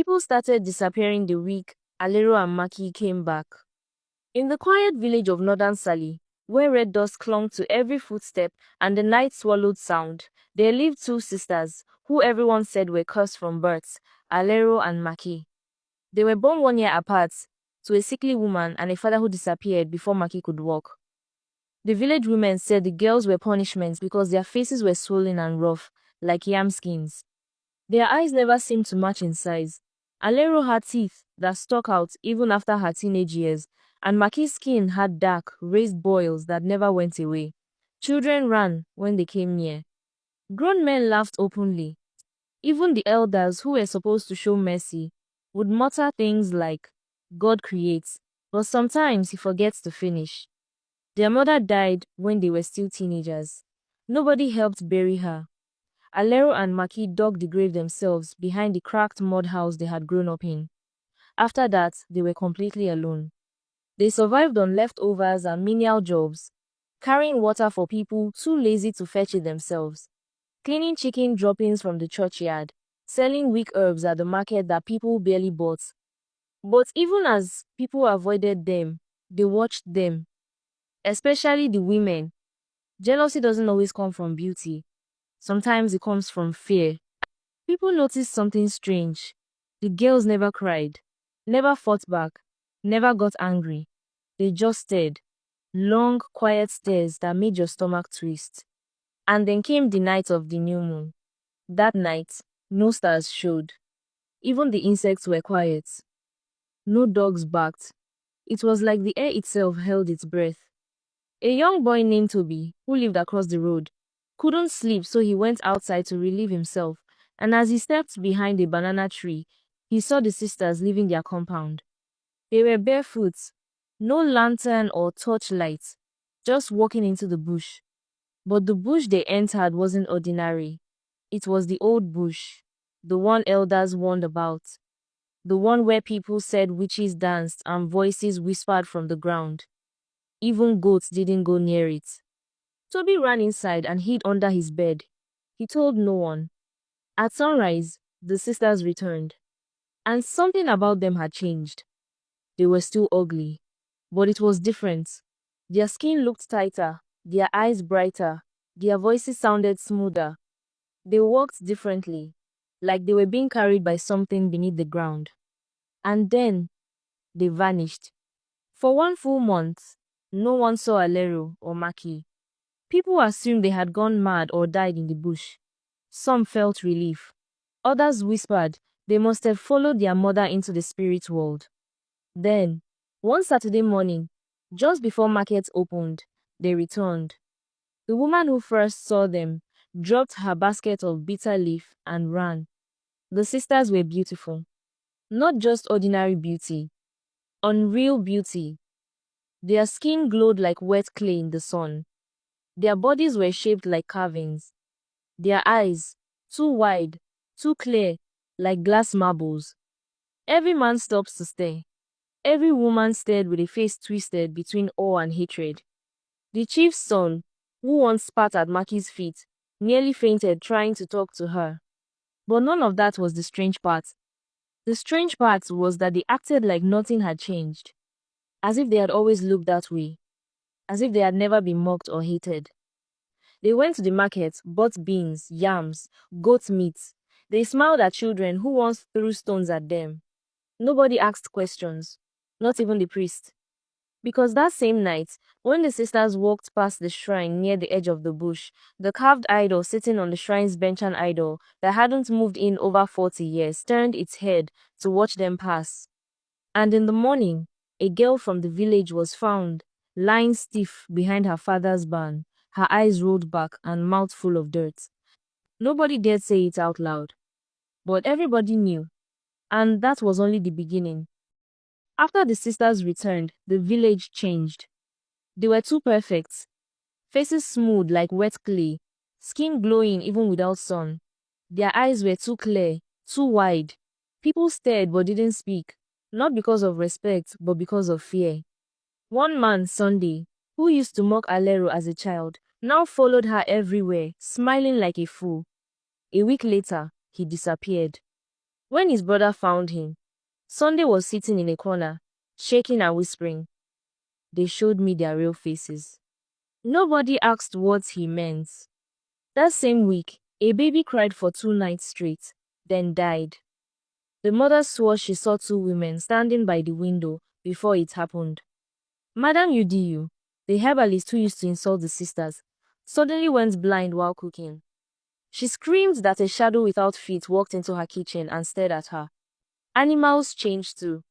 People started disappearing the week Alero and Maki came back. In the quiet village of Northern Sali, where red dust clung to every footstep and the night swallowed sound, there lived two sisters, who everyone said were cursed from birth, Alero and Maki. They were born 1 year apart, to a sickly woman and a father who disappeared before Maki could walk. The village women said the girls were punishments because their faces were swollen and rough, like yam skins. Their eyes never seemed to match in size. Alero had teeth that stuck out even after her teenage years, and Maki's skin had dark, raised boils that never went away. Children ran when they came near. Grown men laughed openly. Even the elders, who were supposed to show mercy, would mutter things like, "God creates, but sometimes he forgets to finish." Their mother died when they were still teenagers. Nobody helped bury her. Alero and Maki dug the grave themselves behind the cracked mud house they had grown up in. After that, they were completely alone. They survived on leftovers and menial jobs, carrying water for people too lazy to fetch it themselves, cleaning chicken droppings from the churchyard, selling weak herbs at the market that people barely bought. But even as people avoided them, they watched them, especially the women. Jealousy doesn't always come from beauty. Sometimes it comes from fear. People noticed something strange. The girls never cried, never fought back, never got angry. They just stared. Long, quiet stares that made your stomach twist. And then came the night of the new moon. That night, no stars showed. Even the insects were quiet. No dogs barked. It was like the air itself held its breath. A young boy named Toby, who lived across the road, couldn't sleep, so he went outside to relieve himself, and as he stepped behind a banana tree, he saw the sisters leaving their compound. They were barefoot, no lantern or torchlight, just walking into the bush. But the bush they entered wasn't ordinary. It was the old bush, the one elders warned about, the one where people said witches danced and voices whispered from the ground. Even goats didn't go near it. Toby ran inside and hid under his bed. He told no one. At sunrise, the sisters returned, and something about them had changed. They were still ugly, but it was different. Their skin looked tighter, their eyes brighter, their voices sounded smoother. They walked differently, like they were being carried by something beneath the ground. And then, they vanished. For 1 full month, no one saw Alero or Maki. People assumed they had gone mad or died in the bush. Some felt relief. Others whispered they must have followed their mother into the spirit world. Then, one Saturday morning, just before market opened, they returned. The woman who first saw them dropped her basket of bitter leaf and ran. The sisters were beautiful. Not just ordinary beauty, unreal beauty. Their skin glowed like wet clay in the sun. Their bodies were shaped like carvings. Their eyes, too wide, too clear, like glass marbles. Every man stopped to stare. Every woman stared with a face twisted between awe and hatred. The chief's son, who once spat at Maki's feet, nearly fainted trying to talk to her. But none of that was the strange part. The strange part was that they acted like nothing had changed. As if they had always looked that way. As if they had never been mocked or hated. They went to the market, bought beans, yams, goat meat. They smiled at children who once threw stones at them. Nobody asked questions, not even the priest. Because that same night, when the sisters walked past the shrine near the edge of the bush, the carved idol sitting on the shrine's bench, an idol that hadn't moved in over 40 years, turned its head to watch them pass. And in the morning, a girl from the village was found, lying stiff behind her father's barn, her eyes rolled back and mouth full of dirt. Nobody dared say it out loud, but everybody knew, and that was only the beginning. After the sisters returned, the village changed. They were too perfect. Faces smooth like wet clay, skin glowing even without sun. Their eyes were too clear, too wide. People stared but didn't speak, not because of respect, but because of fear. One man, Sunday, who used to mock Alero as a child, now followed her everywhere, smiling like a fool. A week later, he disappeared. When his brother found him, Sunday was sitting in a corner, shaking and whispering. They showed me their real faces. Nobody asked what he meant. That same week, a baby cried for 2 nights straight, then died. The mother swore she saw 2 women standing by the window before it happened. Madam Udiyu, the herbalist who used to insult the sisters, suddenly went blind while cooking. She screamed that a shadow without feet walked into her kitchen and stared at her. Animals changed too.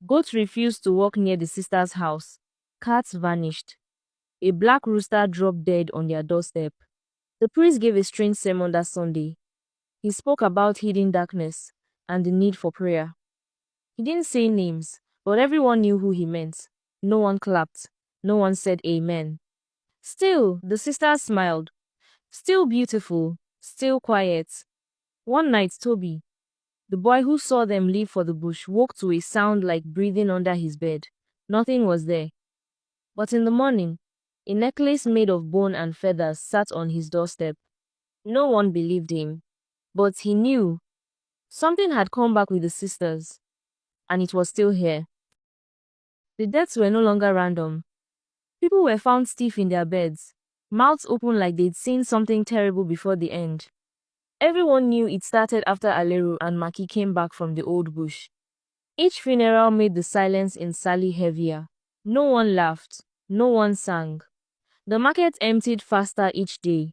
Goats refused to walk near the sisters' house. Cats vanished. A black rooster dropped dead on their doorstep. The priest gave a strange sermon that Sunday. He spoke about hidden darkness and the need for prayer. He didn't say names, but everyone knew who he meant. No one clapped. No one said amen. Still, the sisters smiled. Still beautiful. Still quiet. One night, Toby, the boy who saw them leave for the bush, woke to a sound like breathing under his bed. Nothing was there. But in the morning, a necklace made of bone and feathers sat on his doorstep. No one believed him, but he knew something had come back with the sisters, and it was still here. The deaths were no longer random. People were found stiff in their beds, mouths open like they'd seen something terrible before the end. Everyone knew it started after Aleru and Maki came back from the old bush. Each funeral made the silence in Sally heavier. No one laughed. No one sang. The market emptied faster each day.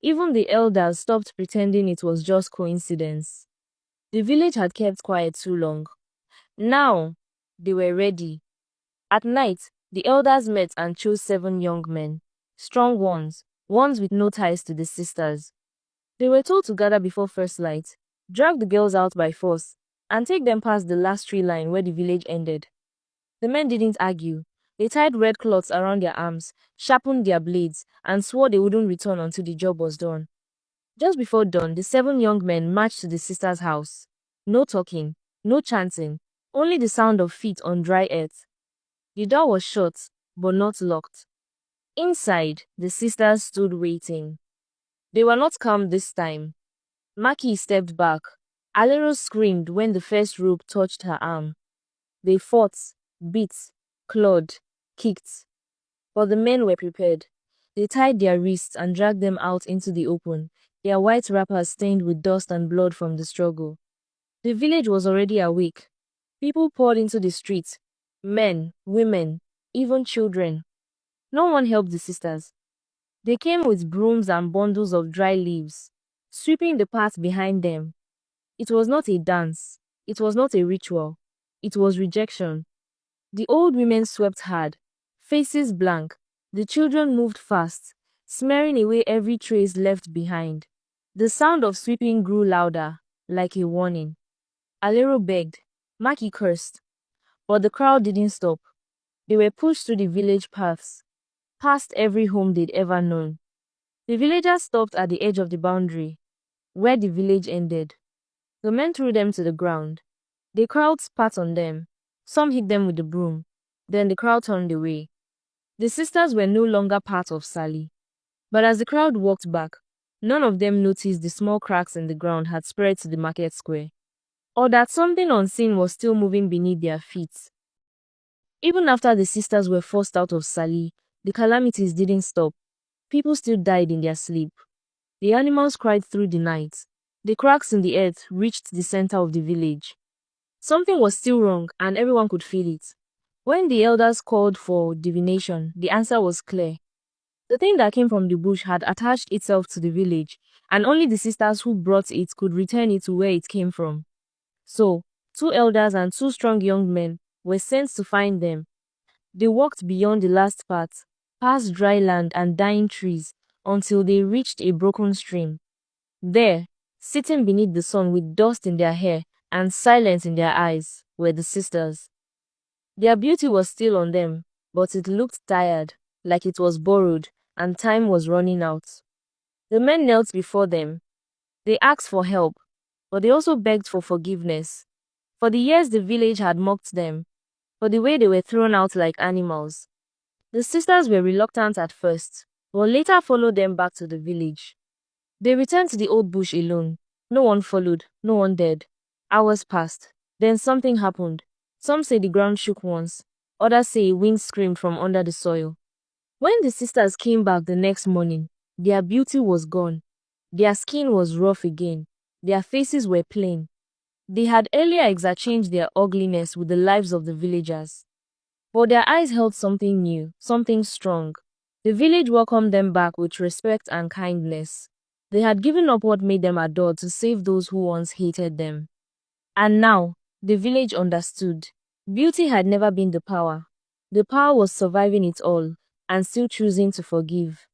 Even the elders stopped pretending it was just coincidence. The village had kept quiet too long. Now, they were ready. At night, the elders met and chose 7 young men. Strong ones with no ties to the sisters. They were told to gather before first light, drag the girls out by force, and take them past the last tree line where the village ended. The men didn't argue. They tied red cloths around their arms, sharpened their blades, and swore they wouldn't return until the job was done. Just before dawn, the 7 young men marched to the sisters' house. No talking, no chanting, only the sound of feet on dry earth. The door was shut, but not locked. Inside, the sisters stood waiting. They were not calm this time. Maki stepped back. Alero screamed when the first rope touched her arm. They fought, beat, clawed, kicked. But the men were prepared. They tied their wrists and dragged them out into the open, their white wrappers stained with dust and blood from the struggle. The village was already awake. People poured into the streets. Men, women, even children. No one helped the sisters. They came with brooms and bundles of dry leaves, sweeping the path behind them. It was not a dance. It was not a ritual. It was rejection. The old women swept hard, faces blank. The children moved fast, smearing away every trace left behind. The sound of sweeping grew louder, like a warning. Alero begged. Maki cursed. But the crowd didn't stop. They were pushed through the village paths, past every home they'd ever known. The villagers stopped at the edge of the boundary, where the village ended. The men threw them to the ground. The crowd spat on them. Some hit them with the broom. Then the crowd turned away. The sisters were no longer part of Sally. But as the crowd walked back, none of them noticed the small cracks in the ground had spread to the market square, or that something unseen was still moving beneath their feet. Even after the sisters were forced out of Sally, the calamities didn't stop. People still died in their sleep. The animals cried through the night. The cracks in the earth reached the center of the village. Something was still wrong, and everyone could feel it. When the elders called for divination, the answer was clear. The thing that came from the bush had attached itself to the village, and only the sisters who brought it could return it to where it came from. So, 2 elders and 2 strong young men were sent to find them. They walked beyond the last part, past dry land and dying trees, until they reached a broken stream. There, sitting beneath the sun with dust in their hair and silence in their eyes, were the sisters. Their beauty was still on them, but it looked tired, like it was borrowed, and time was running out. The men knelt before them. They asked for help, but they also begged for forgiveness. For the years the village had mocked them, for the way they were thrown out like animals. The sisters were reluctant at first, but later followed them back to the village. They returned to the old bush alone. No one followed, no one dared. Hours passed. Then something happened. Some say the ground shook once. Others say a wind screamed from under the soil. When the sisters came back the next morning, their beauty was gone. Their skin was rough again. Their faces were plain. They had earlier exchanged their ugliness with the lives of the villagers. But their eyes held something new, something strong. The village welcomed them back with respect and kindness. They had given up what made them adored to save those who once hated them. And now, the village understood. Beauty had never been the power. The power was surviving it all and still choosing to forgive.